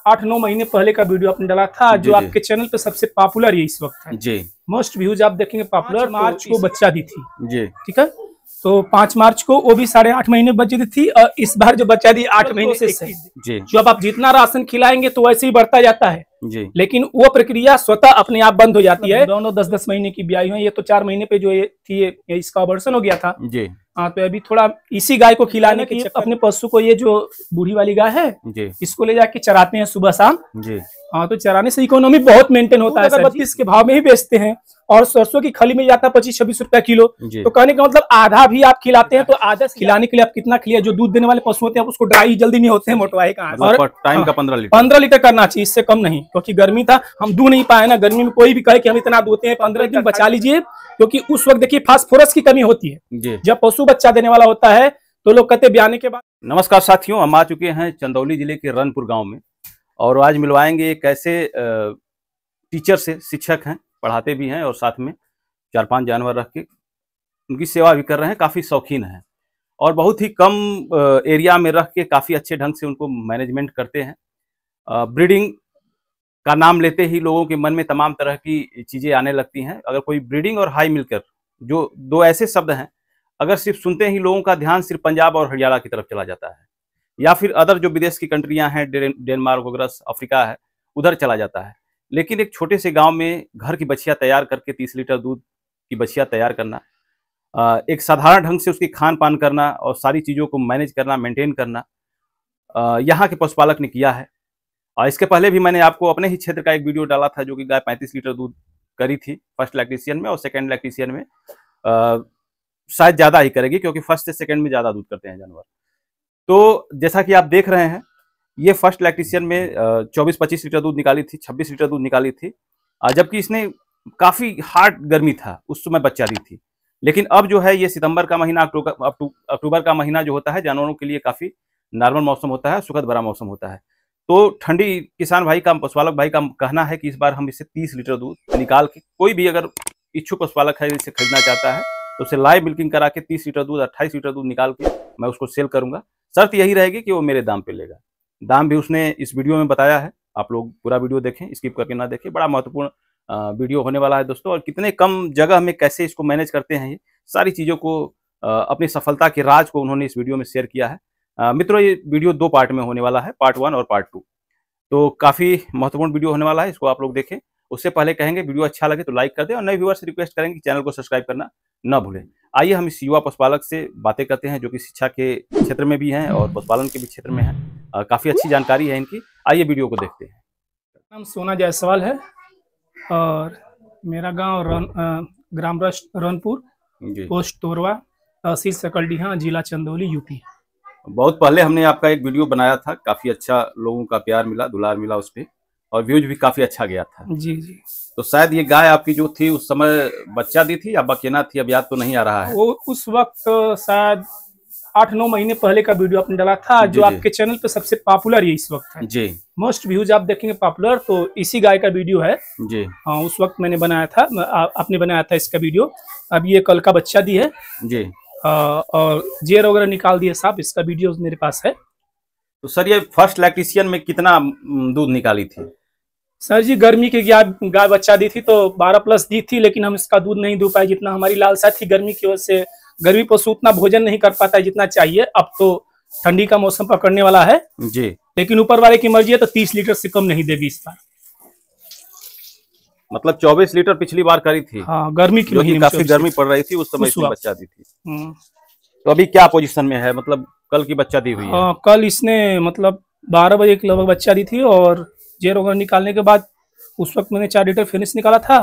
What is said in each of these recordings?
8-9 महीने पहले का वीडियो आपने डाला था जो आपके चैनल पे सबसे पॉपुलर है इस वक्त है जी। मोस्ट व्यूज आप देखेंगे पॉपुलर। 5 मार्च को बच्चा दी थी जी, ठीक है। तो 5 मार्च को वो भी 8.5 महीने बच्चे दी थी और इस बार जो बच्चा दी 8 महीने से जी। जो अब आप जितना राशन खिलाएंगे तो वैसे ही बढ़ता जाता है जी। लेकिन वो प्रक्रिया स्वतः अपने आप बंद हो जाती है। दोनों 10-10 महीने की ब्याई हुई, ये तो 4 महीने पे जो ये थी ये इसका अबॉर्शन हो गया था जी। हाँ, तो अभी थोड़ा इसी गाय को खिलाने के अपने पशु को, ये जो बूढ़ी वाली गाय है जी, इसको ले जाके चराते हैं सुबह शाम जी। हाँ, तो चराने से इकोनॉमी बहुत मेंटेन होता है। अगर 32 के भाव में ही बेचते हैं और सरसों की खली में जाता है 25-26 रुपया किलो, तो कहने का मतलब आधा भी आप खिलाते हैं तो आधा खिलाने के लिए आप कितना खिलाए। जो दूध देने वाले पशु होते हैं उसको ड्राई जल्दी नहीं होते हैं, मोटवाई का और टाइम का 15 लीटर करना चाहिए, इससे कम नहीं, क्योंकि गर्मी था हम दूध नहीं पाए ना। गर्मी में कोई भी कहे कि हम इतना दूते हैं, 15 दिन बचा लीजिए, क्योंकि उस वक्त देखिए फास्फोरस की कमी होती है जब पशु बच्चा देने वाला होता है। तो लोग कहते ब्याने के बाद। नमस्कार साथियों, हम आ चुके हैं चंदौली जिले के रनपुर गांव में और आज मिलवाएंगे एक ऐसे टीचर से, शिक्षक हैं, पढ़ाते भी हैं और साथ में 4-5 जानवर रख के उनकी सेवा भी कर रहे हैं। काफ़ी शौकीन हैं और बहुत ही कम एरिया में रख के काफ़ी अच्छे ढंग से उनको मैनेजमेंट करते हैं। ब्रीडिंग का नाम लेते ही लोगों के मन में तमाम तरह की चीज़ें आने लगती हैं। अगर कोई ब्रीडिंग और हाई मिलकर, जो दो ऐसे शब्द हैं, अगर सिर्फ सुनते ही लोगों का ध्यान सिर्फ पंजाब और हरियाणा की तरफ चला जाता है या फिर अदर जो विदेश की कंट्रियां हैं, डेनमार्क वगैरह, अफ्रीका है, उधर चला जाता है। लेकिन एक छोटे से गांव में घर की बछिया तैयार करके 30 लीटर दूध की बछिया तैयार करना, एक साधारण ढंग से उसकी खान पान करना और सारी चीज़ों को मैनेज करना, मेंटेन करना, यहाँ के पशुपालक ने किया है। और इसके पहले भी मैंने आपको अपने ही क्षेत्र का एक वीडियो डाला था जो कि गाय 35 लीटर दूध करी थी फर्स्ट लैक्टेशियन में, और सेकेंड लैक्टेशियन में शायद ज़्यादा ही करेगी क्योंकि फर्स्ट से सेकेंड में ज़्यादा दूध करते हैं जानवर। तो जैसा कि आप देख रहे हैं, ये फर्स्ट लैक्टेशियन में 24-25 लीटर दूध निकाली थी, 26 लीटर दूध निकाली थी, जबकि इसने काफ़ी हार्ड गर्मी था उस समय बच्चा दी थी। लेकिन अब जो है ये सितंबर का महीना, अक्टूबर का महीना जो होता है जानवरों के लिए काफ़ी नॉर्मल मौसम होता है, सुखद भरा मौसम होता है। तो ठंडी किसान भाई का, पशुपालक भाई का कहना है कि इस बार हम इससे 30 लीटर दूध निकाल के, कोई भी अगर इच्छुक पशुपालक है इसे खरीदना चाहता है तो उसे लाइव मिल्किंग करा के 30 लीटर दूध, 28 लीटर दूध निकाल के मैं उसको सेल करूंगा। शर्त यही रहेगी कि वो मेरे दाम पे लेगा। दाम भी उसने इस वीडियो में बताया है, आप लोग पूरा वीडियो देखें, स्किप करके ना देखें। बड़ा महत्वपूर्ण वीडियो होने वाला है दोस्तों, और कितने कम जगह में कैसे इसको मैनेज करते हैं, ये सारी चीज़ों को, अपनी सफलता के राज को उन्होंने इस वीडियो में शेयर किया है। मित्रों, ये वीडियो 2 पार्ट में होने वाला है, पार्ट 1 और पार्ट 2। तो काफ़ी महत्वपूर्ण वीडियो होने वाला है, इसको आप लोग देखें। उससे पहले कहेंगे वीडियो अच्छा लगे तो लाइक कर दें और नए व्यूअर से रिक्वेस्ट करेंगे कि चैनल को सब्सक्राइब करना न भूलें। आइए हम इस युवा पशुपालक से बातें करते हैं जो कि शिक्षा के क्षेत्र में भी हैं और पशुपालन के भी क्षेत्र में हैं। काफ़ी अच्छी जानकारी है इनकी, आइए वीडियो को देखते हैं। नाम सोना जायसवाल है और मेरा गांव ग्राम रनपुर, पोस्ट तोरवा, तहसील सकलडीहा, जिला चंदौली, यूपी। बहुत पहले हमने आपका एक वीडियो बनाया था, काफ़ी अच्छा लोगों का प्यार मिला, दुलार मिला उस पर, और व्यूज भी काफ़ी अच्छा गया था। जी जी। तो शायद ये गाय आपकी जो थी उस समय बच्चा दी थी या बकेना थी, अब याद तो नहीं आ रहा है। वो उस वक्त शायद 8-9 महीने पहले का वीडियो आपने डाला था जो आपके चैनल पे सबसे पॉपुलर है इस वक्त है जी। मोस्ट व्यूज आप देखेंगे पॉपुलर, तो इसी गाय का वीडियो है जी। हाँ, उस वक्त मैंने बनाया था, आपने बनाया था इसका वीडियो। अब ये कल का बच्चा दी है जी, और जेर वगैरह निकाल दिए साहब, इसका वीडियो मेरे पास है। तो सर ये फर्स्ट लैक्टेशियन में कितना दूध निकाली थी? सर जी, गर्मी की गाय बच्चा दी थी तो 12+ दी थी, लेकिन हम इसका दूध नहीं दे पाए जितना हमारी लालसा थी। गर्मी की वजह से गर्मी पशु उतना भोजन नहीं कर पाता है जितना चाहिए। अब तो ठंडी का मौसम पकड़ने वाला है जी, लेकिन ऊपर वाले की मर्जी है तो 30 लीटर से कम नहीं देगी इस बार। मतलब 24 लीटर पिछली बार करी थी। हाँ, गर्मी की महीने में काफी गर्मी पड़ रही थी उस समय इसने बच्चा दी थी। तो अभी क्या पोजीशन में है, मतलब कल की बच्चा दी हुई है? हाँ, कल इसने मतलब 12 बजे के लगभग बच्चा दी थी और जेर वगैरह निकालने के बाद उस वक्त मैंने 4 लीटर फिनिश निकाला था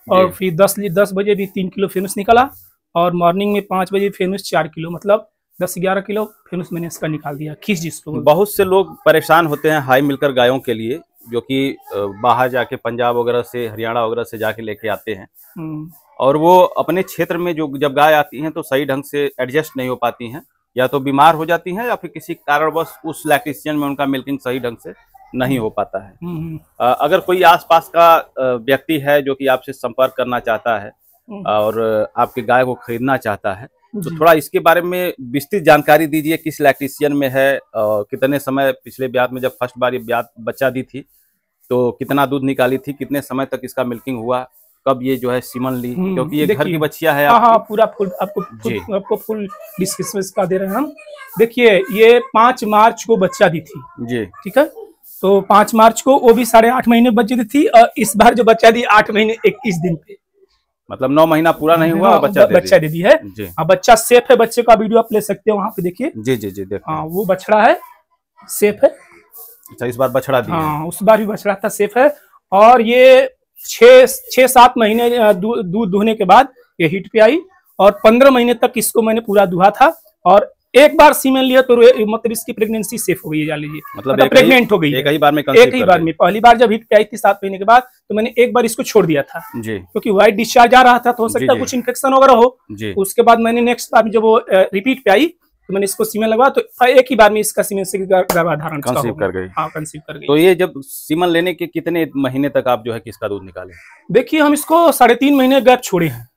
और फिर 10 बजे भी 3 किलो फिनिश निकाला और मॉर्निंग में 5 बजे फिनिश 4 किलो, मतलब 10-11 किलो फिनिश मैंने इसका निकाल दिया, खींच जिसको। बहुत से लोग परेशान होते हैं हाई मिलकर गायों के लिए, जो कि बाहर जाके पंजाब वगैरह से, हरियाणा वगैरह से जाके लेके आते हैं और वो अपने क्षेत्र में जो जब गाय आती हैं तो सही ढंग से एडजस्ट नहीं हो पाती हैं, या तो बीमार हो जाती हैं या फिर किसी कारणवश उस लैक्टेशियन में उनका मिल्किंग सही ढंग से नहीं हो पाता है। अगर कोई आसपास का व्यक्ति है जो कि आपसे संपर्क करना चाहता है और आपकी गाय को खरीदना चाहता है, तो जी। थोड़ा इसके बारे में विस्तृत जानकारी दीजिए, किस लैक्टेशियन में है और कितने समय पिछले ब्यात में जब फर्स्ट बार ये ब्यात बच्चा दी थी तो कितना दूध निकाली थी, कितने समय तक इसका मिल्किंग हुआ, कब ये जो है सीमन ली, क्योंकि ये घर की देखिए, बच्चिया है हाँ हाँ, आपकी। पूरा फुल जी आपको फुल डिस्क्रिप्शन इसका दे रहे हैं हम। देखिए, ये 5 मार्च को बच्चा दी थी, जी ठीक है। तो 5 मार्च को वो भी 8.5 महीने बच्चे दी थी, और इस बार जो बच्चा दी 8 महीने 21 दिन पे, मतलब 9 महीना पूरा नहीं हुआ, हाँ, बच्चा बच्चा दे दी है। जी हाँ, बच्चा सेफ है, बच्चे का वीडियो आप ले सकते हो वहां पे, देखिए। जी जी जी देखते हाँ, हैं। वो बछड़ा है, सेफ है। अच्छा, इस बार बछड़ा दिया है। हाँ, उस बार भी बछड़ा था, सेफ है। और ये 6-7 महीने दूध दुहने के बाद ये हीट पे आई, और 15 महीने तक इसको मैंने पूरा दुहा था, और एक बार सीमेन लिया तो मतलब इसकी प्रेगनेंसी सेफ हो गई, जान लीजिए, मतलब प्रेग्नेंट हो गई है। एक ही बार में एक ही बार में, पहली बार जब हिट पे आई थी 7 महीने के बाद, तो मैंने एक बार इसको छोड़ दिया था जी, क्योंकि व्हाइट डिस्चार्ज आ रहा था, तो हो सकता है कुछ इन्फेक्शन वगैरह हो जी। उसके बाद मैंने नेक्स्ट बार जब वो रिपीट पे आई तो मैंने इसको सीमेन लगवा, तो एक ही बार में इसका सीमेन से गर्भाधारण कंसीव कर गई। हाँ, कंसीव कर गई। तो ये जब सीमन लेने के कितने महीने तक आप जो है किसका दूध निकाले? देखिए, हम इसको 3.5 महीने गैप छोड़े हैं,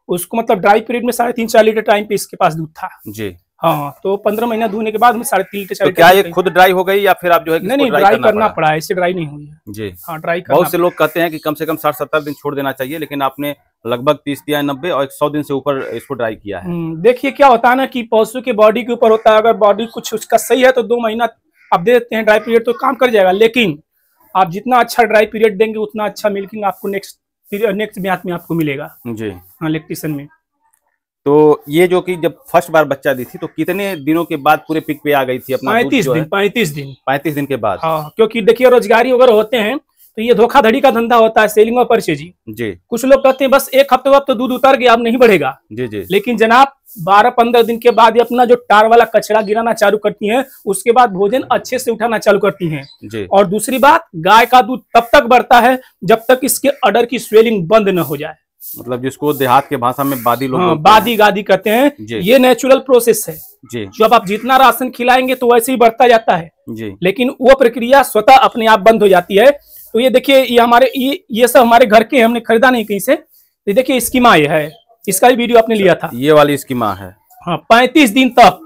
उसको मतलब ड्राई पीरियड में 3.5-4 लीटर टाइम पे इसके पास दूध था। जी हाँ, तो 15 महीना दूधने के बाद में 3.5 लीटर 4 तो क्या ये खुद ड्राई हो गई या फिर आप जो है नहीं, ड्राई करना पड़ा, ऐसे ड्राई नहीं हुई है। जी हाँ, ड्राई करना। बहुत से लोग कहते हैं कि कम से कम 60-70 दिन छोड़ देना चाहिए, लेकिन आपने लगभग 30 या 90 और 100 दिन से ऊपर इसको ड्राई किया है। देखिए, क्या होता है ना कि पशु के बॉडी के ऊपर होता है, अगर बॉडी कुछ उसका सही है तो 2 महीना आप दे देते हैं ड्राई पीरियड तो काम कर जाएगा, लेकिन आप जितना अच्छा ड्राई पीरियड देंगे उतना अच्छा मिल्किंग आपको नेक्स्ट ब्यात में आपको मिलेगा। जी हाँ, लैक्टेशन में। तो ये जो कि जब फर्स्ट बार बच्चा दी थी तो कितने दिनों के बाद पूरे पिक पे आ गई थी अपना? 35 दिन। 35 दिन के बाद। हाँ, क्योंकि देखिए, रोजगारी वगैरह होते हैं तो ये धोखाधड़ी का धंधा होता है, सेलिंग और परचेजिंग। जी कुछ लोग कहते हैं बस एक हफ्ते बाद तो दूध उतर गया, अब नहीं बढ़ेगा। जी जी लेकिन जनाब 12-15 दिन के बाद ये अपना जो टार वाला कचरा गिराना चालू करती हैं, उसके बाद भोजन अच्छे से उठाना चालू करती हैं। जी। और दूसरी बात, गाय का दूध तब तक बढ़ता है जब तक इसके अडर की स्वेलिंग बंद न हो जाए, मतलब जिसको देहात के भाषा में बादी लोग बादी गादी कहते हैं। ये नेचुरल प्रोसेस है जी। जो आप जितना राशन खिलाएंगे तो वैसे ही बढ़ता जाता है जी, लेकिन वो प्रक्रिया स्वतः अपने आप बंद हो जाती है। तो ये देखिए, ये हमारे ये सब हमारे घर के, हमने खरीदा नहीं कहीं से। ये देखिए, इसकी माँ ये है, इसका भी वीडियो आपने लिया था। ये वाली इसकी माँ है। हाँ, 35 दिन तक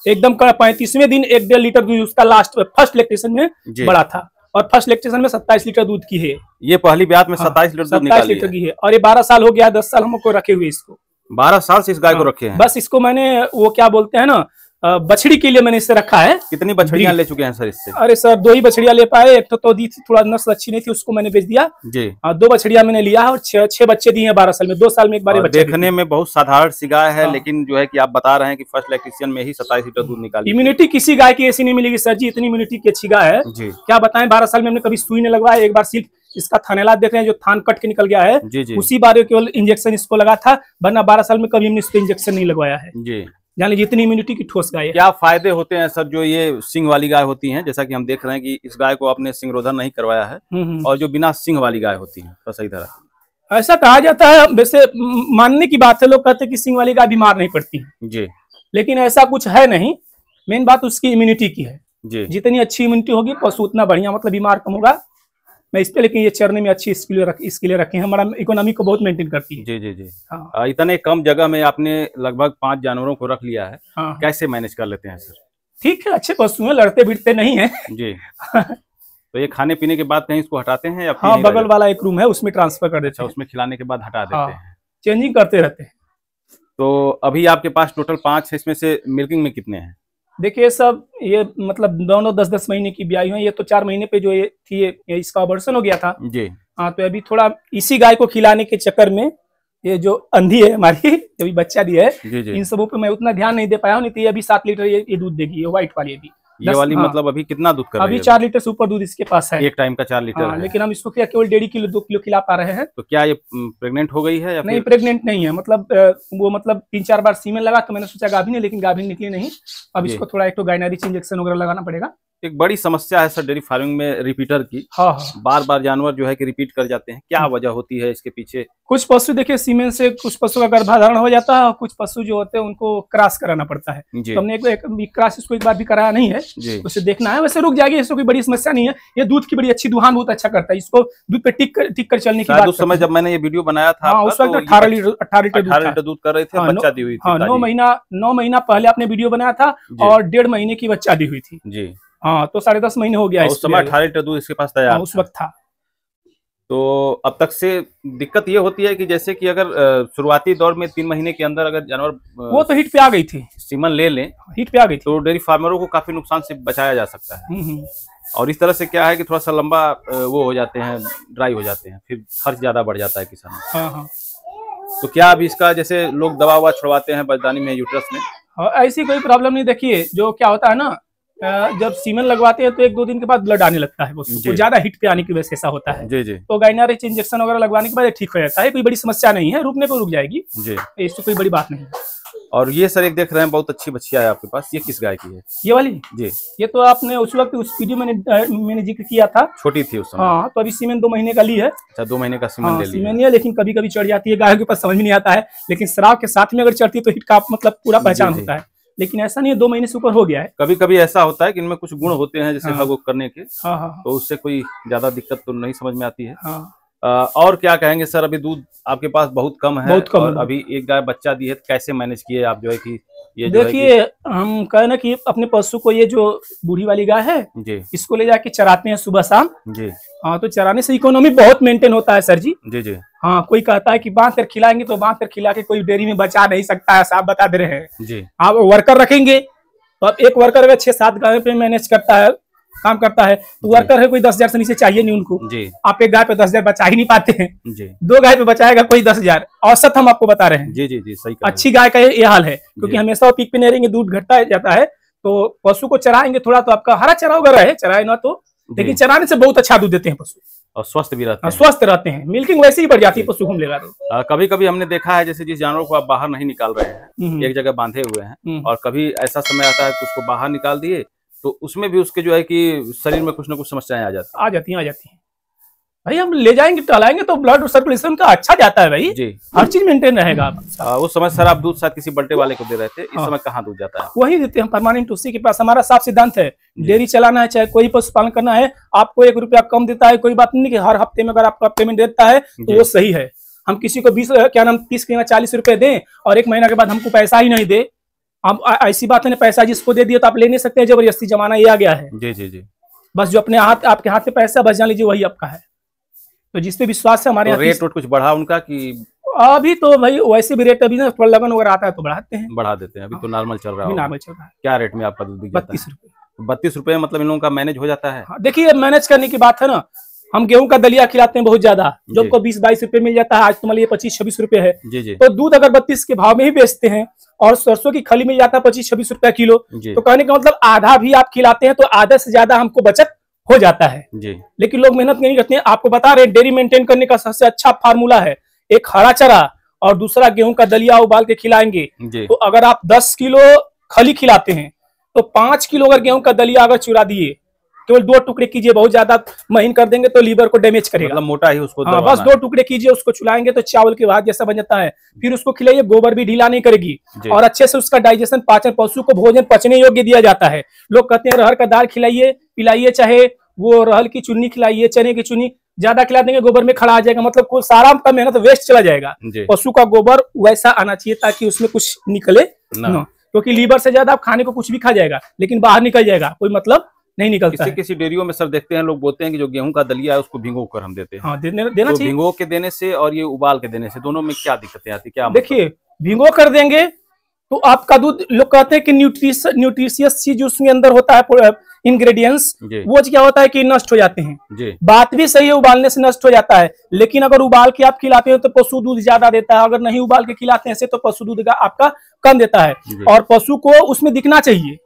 एकदम 35वें दिन 1-1.5 लीटर दूध उसका लास्ट फर्स्ट लैक्टेशन में बड़ा था, और फर्स्ट लैक्टेशन में 27 लीटर दूध की है। ये पहली ब्यात में 27 लीटर दूध निकाली है। 27 लीटर की है, और ये 12 साल हो गया, 10 साल हमको रखे हुए इसको। 12 साल से इस गाय को रखे हैं? बस इसको मैंने वो क्या बोलते हैं ना, बछड़ी के लिए मैंने इससे रखा है। कितनी बछड़ियां ले चुके हैं सर इससे? अरे सर, 2 ही बछड़ियां ले पाए, एक तो दी थी, थोड़ा नस्ल अच्छी नहीं थी, उसको मैंने बेच दिया जी। 2 बछड़ियां मैंने लिया है, और 6 बच्चे दिए हैं 12 साल में। 2 साल में एक बार बच्चे। देखने में बहुत साधारण सी गाय है, लेकिन जो है कि आप बता रहे हैं कि फर्स्ट लैक्टेशन में ही 27 लीटर दूध निकाली। इम्यूनिटी किसी गाय की ऐसी नहीं मिलेगी सर जी, इतनी इम्यूनिटी की अच्छी गाय है जी। क्या बताएं, 12 साल में हमने कभी सुई नहीं लगवाया। एक बार सिर्फ इसका थानेला देख रहे हैं, जो थान कट के निकल गया है जी जी। उसी बार केवल इंजेक्शन इसको लगा था, वरना 12 साल में कभी हमने इसको इंजेक्शन नहीं लगवाया है जी। यानी जितनी इम्यूनिटी की ठोस गाय है। क्या फायदे होते हैं सर जो ये सिंग वाली गाय होती हैं? जैसा कि हम देख रहे हैं कि इस गाय को आपने सिंगरोधन नहीं करवाया है, और जो बिना सिंग वाली गाय होती है तो सही तरह ऐसा कहा जाता है, वैसे मानने की बात है, लोग कहते हैं कि सिंग वाली गाय बीमार नहीं पड़ती जी, लेकिन ऐसा कुछ है नहीं। मेन बात उसकी इम्यूनिटी की है जी। जितनी अच्छी इम्यूनिटी होगी पशु उतना बढ़िया, मतलब बीमार कम होगा। मैं इस पे, लेकिन ये चरने में अच्छी इसके लिए रखे हैं, हमारा इकोनॉमी को बहुत मेंटेन करती है। जी जी जी। हाँ। इतने कम जगह में आपने लगभग 5 जानवरों को रख लिया है। हाँ। कैसे मैनेज कर लेते हैं सर? ठीक है, अच्छे पशु हैं, लड़ते भिड़ते नहीं है जी। तो ये खाने पीने के बाद कहीं इसको हटाते हैं या? हाँ, बगल वाला एक रूम है उसमें ट्रांसफर कर देते हैं। उसमें खिलाने के बाद हटा देते हाँ, हैं, चेंजिंग करते रहते हैं। तो अभी आपके पास टोटल 5 है, इसमें से मिल्किंग में कितने हैं? देखिए सब, ये मतलब दोनों 10-10 महीने की ब्याई हुई। ये तो 4 महीने पे जो ये थी, ये इसका ऑपरेशन हो गया था जी। हाँ, तो अभी थोड़ा इसी गाय को खिलाने के चक्कर में ये जो अंधी है हमारी, अभी बच्चा दी है, इन सबों पे मैं उतना ध्यान नहीं दे पाया हूँ। नहीं तो ये अभी 7 लीटर ये दूध देगी, ये व्हाइट वाली। अभी ये वाली मतलब अभी कितना दूध कर रही है? अभी 4 लीटर से ऊपर दूध इसके पास है, एक टाइम का 4 लीटर है। लेकिन हम इसको क्या केवल 1.5 किलो 2 किलो खिला पा रहे हैं। तो क्या ये प्रेग्नेंट हो गई है या नहीं, प्रेग्नेंट नहीं है, मतलब वो मतलब 3-4 बार सीमेन लगा तो मैंने सोचा गाभिन है, लेकिन गाभिन निकली नहीं। अब इसको थोड़ा एक तो गाइनारिच इंजेक्शन वगैरह लगाना पड़ेगा। एक बड़ी समस्या है सर डेयरी फार्मिंग में रिपीटर की। हाँ हाँ, बार बार जानवर जो है कि रिपीट कर जाते हैं, क्या वजह होती है इसके पीछे? कुछ पशु देखिए सीमेन से कुछ पशु का गर्भाधारण हो जाता है और कुछ पशु जो होते हैं उनको क्रॉस कराना पड़ता है। जी तो हमने एक क्रॉस इसको एक बार भी कराया नहीं है, जी उसे देखना है। वैसे रुक जाएगी, इसको कोई बड़ी समस्या नहीं है। ये दूध की बड़ी अच्छी दुहान बहुत अच्छा करता है, इसको दूध पे टिक कर चलने की शायद बात उस समय जब मैंने ये वीडियो बनाया था हाँ, आपका, उस वक्त तो 18 लीटर 18 लीटर दूध कर रहे थे, हाँ, बच्चा दी हुई थी। हाँ, 9 महीना पहले आपने वीडियो बनाया था जी। और 1.5 महीने की बच्चा दी हुई थी। जी हाँ, तो 10.5 महीने हो गया उस समय 18 लीटर दूध इसके पास हाँ, तैयार उस था। वक्त था। तो अब तक से दिक्कत ये होती है कि जैसे कि अगर शुरुआती दौर में 3 महीने के अंदर अगर जानवर वो तो हिट पे आ गई थी, सीमन ले लें हिट पे आ गई थी। तो डेयरी फार्मरों को काफी नुकसान से बचाया जा सकता है। और इस तरह से क्या है कि थोड़ा सा लंबा वो हो जाते हैं, ड्राई हो जाते हैं, फिर खर्च ज्यादा बढ़ जाता है किसान। हाँ हाँ, तो क्या अभी इसका जैसे लोग दवा ववा छुड़वाते हैं बच्चानी में, यूट्रस में? हाँ, ऐसी कोई प्रॉब्लम नहीं। देखिए जो क्या होता है ना, जब सीमेन लगवाते हैं तो 1-2 दिन के बाद ब्लड आने लगता है, वो ज्यादा हिट पे आने की वजह से ऐसा होता है। जी जी। तो गाइनारिच इंजेक्शन वगैरह लगवाने के बाद ठीक हो जाता है, कोई बड़ी समस्या नहीं है, रुकने को रुक जाएगी जी, इससे कोई बड़ी बात नहीं है। और ये सर एक देख रहे हैं बहुत अच्छी बच्चियां है आपके पास, ये किस गाय की है? ये वाली जी, ये तो आपने उस वक्त उस वीडियो में मैंने जिक्र किया था, छोटी थी उस समय। हाँ, तो अभी सीमेन 2 महीने का ली है। अच्छा, 2 महीने का सीमन हाँ, ले लिया। सीमेन है, लेकिन कभी कभी चढ़ जाती है, गायों के पास समझ में नहीं आता है, लेकिन शराब के साथ में अगर चढ़ती है तो हिट का मतलब पूरा पहचान होता है। लेकिन ऐसा नहीं है, 2 महीने से ऊपर हो गया है। कभी कभी ऐसा होता है कि इनमें कुछ गुण होते हैं जैसे हग करने के, हाँ हाँ, तो उससे कोई ज्यादा दिक्कत तो नहीं समझ में आती है। हाँ, और क्या कहेंगे सर, अभी दूध आपके पास बहुत कम है, बहुत कम और है। अभी एक गाय बच्चा दी है, तो कैसे मैनेज किए आप जो है कि ये जो है देखिए हम कहे ना कि अपने पशु को, ये जो बूढ़ी वाली गाय है जी इसको ले जाके चराते हैं सुबह शाम। जी हाँ, तो चराने से इकोनॉमी बहुत मेंटेन होता है सर जी। जी जी हाँ, कोई कहता है कि बांध कर खिलाएंगे, तो बांध कर खिला के कोई डेयरी में बचा नहीं सकता है, साहब बता दे रहे हैं। जी। आप वर्कर रखेंगे तो अब एक वर्कर अगर 6-7 गाय पे मैनेज करता है, काम करता है, तो वर्कर है कोई 10,000 से नीचे चाहिए नहीं उनको जी। आप एक गाय पे 10,000 बचा ही नहीं पाते हैं जी। 2 गाय पे बचाएगा कोई 10,000, औसत हम आपको बता रहे हैं। जी जी जी, सही कहा। अच्छी गाय का ये हाल है, क्योंकि हमेशा वो पीक पे नहीं रहेंगे, दूध घटता जाता है। तो पशु को चराएंगे थोड़ा, तो आपका हरा चरा वगैरह है, चराए ना तो, लेकिन चराने से बहुत अच्छा दूध देते हैं पशु, और स्वस्थ भी रहते हैं। स्वस्थ रहते हैं, मिल्किंग वैसे ही बढ़ जाती है पशु घूम लेगा तो। कभी कभी हमने देखा है जैसे जिस जानवर को आप बाहर नहीं निकाल रहे हैं, एक जगह बांधे हुए हैं, और कभी ऐसा समय आता है कि उसको बाहर निकाल दिए तो उसमें भी उसके जो है कि शरीर में कुछ ना कुछ समस्याएं आ जाती हैं भाई। हम ले जाएंगे टहलाएंगे तो ब्लड सर्कुलेशन का अच्छा जाता है भाई जी, हर चीज मेंटेन रहेगा। उस समय सर आप दूध शायद किसी बल्टे वाले को दे रहे थे, इस समय कहाँ दूध जाता है? वही देते हैं परमानेंट, उसी के पास। हमारा साफ सिद्धांत है, डेयरी चलाना है चाहे कोई पशुपालन करना है, आपको 1 रुपया कम देता है कोई बात नहीं, कि हर हफ्ते में अगर आपका पेमेंट देता है तो वो सही है। हम किसी को 30 के 40 रुपए दें और 1 महीना के बाद हमको पैसा ही नहीं दे, अब ऐसी बात है, पैसा जिसको दे दिया तो आप ले नहीं सकते, जबरदस्ती जमाना ये आ गया है। जी जी जी। बस जो अपने हाथ, आपके हाथ में पैसा बच जान लीजिए वही आपका है। तो जिस पे विश्वास है हमारे तो रेट कुछ बढ़ा उनका कि अभी तो भाई वैसे भी रेट, अभी ना थोड़ा लगन वगैरह आता है तो बढ़ाते हैं, बढ़ा देते हैं? अभी तो नॉर्मल चल रहा है। नॉर्मल चल रहा है। क्या रेट में आपका दूध बिक जाता है? 32 रुपए। 32 रुपए मतलब इन लोगों का मैनेज हो जाता है? देखिए मैनेज करने की बात है ना, हम गेहूं का दलिया खिलाते हैं बहुत ज्यादा, जो आपको 20-22 रुपए मिल जाता है, आज तुम्हारे 25-26 रुपए है। जी जी। तो दूध अगर 32 के भाव में ही बेचते हैं और सरसों की खली मिल जाता है 25-26 रुपया किलो, तो कहने का मतलब आधा भी आप खिलाते हैं तो आधे से ज्यादा हमको बचत हो जाता है जी। लेकिन लोग मेहनत नहीं करते हैं। आपको बता रहे हैं डेयरी मेंटेन करने का सबसे अच्छा फार्मूला है, एक हरा चरा और दूसरा गेहूं का दलिया उबाल के खिलाएंगे। तो अगर आप 10 किलो खली खिलाते हैं तो 5 किलो अगर गेहूं का दलिया अगर चुरा दिए, केवल 2 टुकड़े कीजिए, बहुत ज्यादा महीन कर देंगे तो लीवर को डैमेज करेगा, मतलब मोटा ही उसको। हाँ, बस 2 टुकड़े कीजिए, उसको चुलाएंगे तो चावल के भात जैसा बन जाता है। फिर उसको खिलाइए, गोबर भी ढीला नहीं करेगी और अच्छे से उसका डाइजेशन, पाचन, पशु को भोजन पचने योग्य दिया जाता है। लोग कहते हैं अरहर का दाल खिलाइए, पिलाइए, चाहे वो अरहर की चुन्नी खिलाइए, चने की चुन्नी, ज्यादा खिला देंगे गोबर में खड़ा आ जाएगा, मतलब कुल सारा का मेहनत वेस्ट चला जाएगा। पशु का गोबर वैसा आना चाहिए ताकि उसमें कुछ निकले ना, क्योंकि लीवर से ज्यादा आप खाने को कुछ भी खा जाएगा लेकिन बाहर निकल जाएगा, कोई मतलब नहीं निकलता है। किसी डेयरियों में सर देखते हैं लोग बोलते हैं कि जो गेहूं का दलिया है उसको भिगो कर हम देते हैं। हाँ, देना चाहिए। भिगो के देने से और ये उबाल के देने से दोनों में क्या दिक्कतें आती? क्या देखिए, भिगो कर देंगे तो आपका दूध, लोग कहते हैं कि न्यूट्रिशियस चीज उसके अंदर होता है, इंग्रेडिएंट्स, वो क्या होता है कि नष्ट हो जाते हैं। बात भी सही है, उबालने से नष्ट हो जाता है, लेकिन अगर उबाल के आप खिलाते हो तो पशु दूध ज्यादा देता है, अगर नहीं उबाल के खिलाते हैं तो पशु दूध का आपका कम देता है। और पशु को उसमें दिखना चाहिए,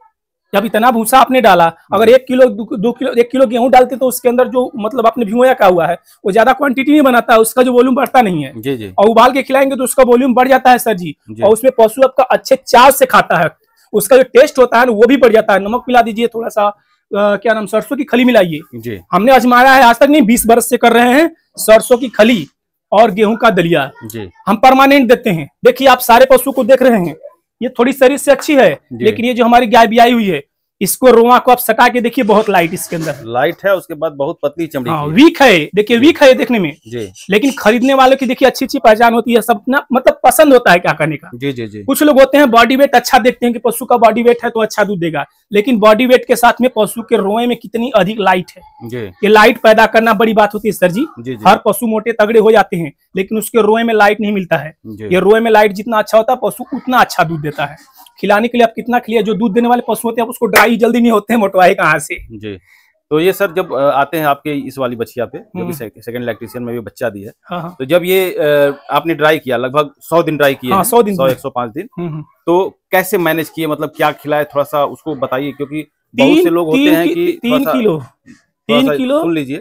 जब इतना भूसा आपने डाला, अगर 1 किलो 2 किलो 1 किलो गेहूं डालते तो उसके अंदर जो मतलब आपने भिगोया का हुआ है वो ज्यादा क्वांटिटी नहीं बनाता है, उसका जो वॉल्यूम बढ़ता नहीं है। जी। और उबाल के खिलाएंगे तो उसका वॉल्यूम बढ़ जाता है सर जी। और उसमें पशु आपका अच्छे चाव से खाता है, उसका जो टेस्ट होता है ना वो भी बढ़ जाता है। नमक मिला दीजिए थोड़ा सा, क्या नाम, सरसों की खली मिलाइए जी हमने आजमाया है, आज तक नहीं 20 बरस से कर रहे हैं। सरसों की खली और गेहूं का दलिया जी हम परमानेंट देते हैं। देखिए आप सारे पशु को देख रहे हैं, ये थोड़ी शरीर से अच्छी है, लेकिन ये जो हमारी गाय ब्याई हुई है, इसको रोआ को आप सटा के देखिए, बहुत लाइट इसके अंदर लाइट है, उसके बाद बहुत पतली चमड़ी हाँ, की है। वीक है, देखिए वीक है देखने में जी लेकिन खरीदने वालों की देखिए अच्छी अच्छी पहचान होती है, सब ना मतलब पसंद होता है क्या करने का। जी जी जी कुछ लोग होते हैं बॉडी वेट अच्छा देखते हैं कि पशु का बॉडी वेट है तो अच्छा दूध देगा, लेकिन बॉडी वेट के साथ में पशु के रोए में कितनी अधिक लाइट है, जी ये लाइट पैदा करना बड़ी बात होती है सर जी। जी हर पशु मोटे तगड़े हो जाते हैं, लेकिन उसके रोए में लाइट नहीं मिलता है। जी ये रोए में लाइट जितना अच्छा होता है, पशु उतना अच्छा दूध देता है। खिलाने के लिए आप कितना खिलाए, जो दूध देने वाले पशु होते हैं उसको ड्राई जल्दी नहीं होते हैं, मोटवाए कहाँ से। जी। तो ये सर जब आते हैं आपके इस वाली बच्चिया पे, जो कि सेकंड लैक्टेशन में भी बच्चा दी है, हाँ हाँ तो जब ये आपने ड्राई किया, लगभग 100 दिन ड्राई किए हाँ, हैं, 100 दिन 100-105 दिन, तो कैसे मैनेज किए, मतलब क्या खिलाए, थोड़ा सा उसको बताइए, क्योंकि बहुत से लोग होते हैं कि 3 किलो सुन लीजिए,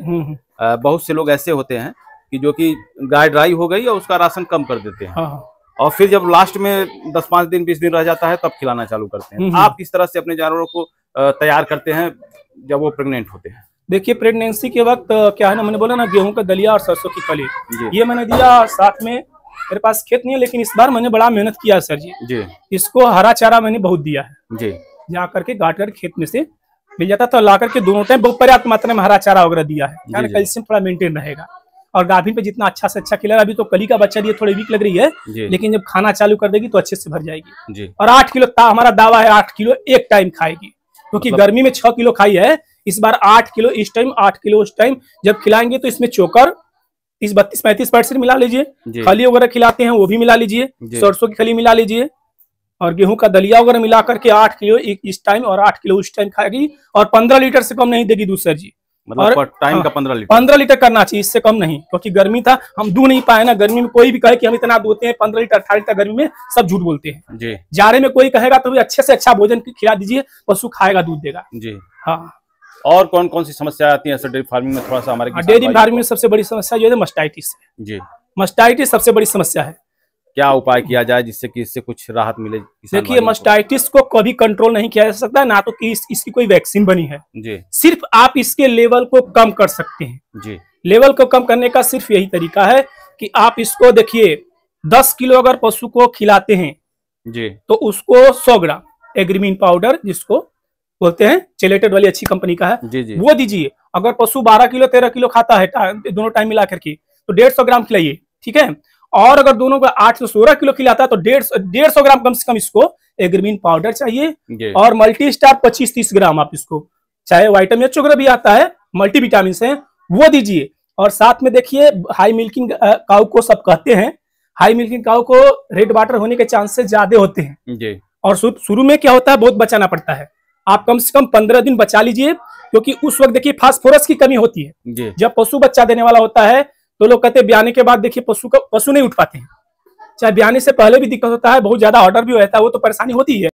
बहुत से लोग ऐसे होते हैं कि जो कि गाय ड्राई हो गई और उसका राशन कम कर देते हैं, हाँ, और फिर जब लास्ट में 10-5 दिन 20 दिन रह जाता है तब खिलाना चालू करते हैं। आप किस तरह से अपने जानवरों को तैयार करते हैं जब वो प्रेग्नेंट होते हैं? देखिए प्रेगनेंसी के वक्त क्या है ना, मैंने बोला ना गेहूं का दलिया और सरसों की खली, जी ये मैंने दिया। साथ में मेरे पास खेत नहीं है, लेकिन इस बार मैंने बड़ा मेहनत किया है सर जी। जी इसको हरा चारा मैंने बहुत दिया है, जी जा करके गाट कर खेत में से मिल जाता तो ला करके दोनों टाइम बहुत पर्याप्त मात्रा में हरा चारा वगैरह दिया है, जी, जी। कैल्शियम थोड़ा मेंटेन रहेगा। और गाभिन पे जितना अच्छा से अच्छा खिलाएगा, अभी तो कली का बच्चा दिए थोड़ी वीक लग रही है, जी लेकिन जब खाना चालू कर देगी तो अच्छे से भर जाएगी। जी। और 8 किलो हमारा दावा है, 8 किलो एक टाइम खाएगी, क्योंकि मतलब गर्मी में 6 किलो खाई है, इस बार 8 किलो इस टाइम, 8 किलो उस टाइम। जब खिलाएंगे तो इसमें चोकर 30-32-35% मिला लीजिए, जी खली वगैरह खिलाते हैं वो भी मिला लीजिए, जी। सरसों की खली मिला लीजिए, और गेहूं का दलिया वगैरह मिला करके 8 किलो इस टाइम और 8 किलो उस टाइम खाएगी। और 15 लीटर से कम नहीं देगी दूध सर जी। मतलब और टाइम का 15 लीटर 15 लीटर करना चाहिए, इससे कम नहीं, क्योंकि गर्मी था, हम दूध नहीं पाए ना। गर्मी में कोई भी कहे कि हम इतना दूधते हैं 15 लीटर 18 लीटर, गर्मी में सब झूठ बोलते हैं। जी जाड़े में कोई कहेगा तो भी अच्छे से अच्छा भोजन खिला दीजिए, पशु खाएगा, दूध देगा। जी। हाँ, और कौन कौन सी समस्या आती है सर डेयरी फार्मिंग में, थोड़ा सा हमारे किसान डेयरी भाई फार्मिंग को? में सबसे बड़ी समस्या जो है मस्टाइटिस है। जी। मस्टाइटिस सबसे बड़ी समस्या है। क्या उपाय किया जाए जिससे कि इससे कुछ राहत मिले किसान देखिए भाइयों को? मस्टाइटिस को कभी कंट्रोल नहीं किया जा सकता, ना तो कि इसकी कोई वैक्सीन बनी है। जी सिर्फ आप इसके लेवल को कम कर सकते हैं। जी लेवल को कम करने का सिर्फ यही तरीका है कि आप इसको देखिए, 10 किलो अगर पशु को खिलाते हैं जी तो उसको 100 ग्राम एग्रीमीन पाउडर, जिसको बोलते हैं चेलेटेड वाली अच्छी कंपनी का है, जी जी वो दीजिए। अगर पशु 12 किलो 13 किलो खाता है दोनों टाइम मिला करके, तो 150 ग्राम खिलाइए, ठीक है। और अगर दोनों को 8 से 16 किलो खिलाता है तो 150 ग्राम कम से कम इसको एग्रीमीन पाउडर चाहिए। जी। और मल्टी स्टार 25-30 ग्राम आप इसको, चाहे वाइटामिन एच वगैरह भी आता है, मल्टी विटामिन है, वो दीजिए। और साथ में देखिए हाई मिल्किंग काऊ को सब कहते हैं, हाई मिल्किंग काऊ को रेड वाटर होने के चांसेस ज्यादा होते हैं। जी और शुरू में क्या होता है, बहुत बचाना पड़ता है। आप कम से कम 15 दिन बचा लीजिए, क्योंकि उस वक्त देखिए फास्फोरस की कमी होती है। जी जब पशु बच्चा देने वाला होता है तो लोग कहते हैं ब्याने के बाद देखिए पशु नहीं उठ पाते हैं, चाहे ब्याने से पहले भी दिक्कत होता है, बहुत ज्यादा ऑर्डर भी होता है, वो तो परेशानी होती है।